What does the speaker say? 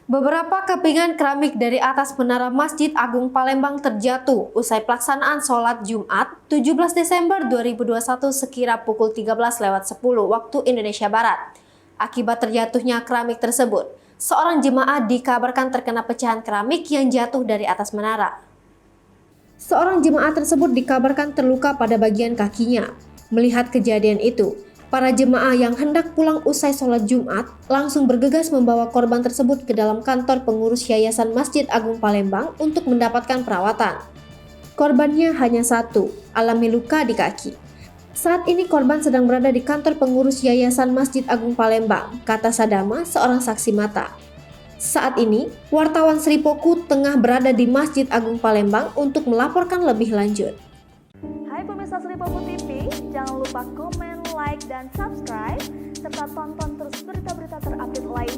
Beberapa kepingan keramik dari atas menara Masjid Agung Palembang terjatuh usai pelaksanaan sholat Jumat 17 Desember 2021 sekira pukul 13.10 waktu Indonesia Barat. Akibat terjatuhnya keramik tersebut, seorang jemaah dikabarkan terkena pecahan keramik yang jatuh dari atas menara. Seorang jemaah tersebut dikabarkan terluka pada bagian kakinya. Melihat kejadian itu, para jemaah yang hendak pulang usai sholat Jumat langsung bergegas membawa korban tersebut ke dalam kantor pengurus Yayasan Masjid Agung Palembang untuk mendapatkan perawatan. Korbannya hanya satu, alami luka di kaki. Saat ini korban sedang berada di kantor pengurus Yayasan Masjid Agung Palembang, kata Sadama, seorang saksi mata. Saat ini, wartawan Sri Poku tengah berada di Masjid Agung Palembang untuk melaporkan lebih lanjut. Hai pemirsa Sri Poku TV, jangan lupa komen, like, dan subscribe, serta tonton terus berita-berita terupdate lain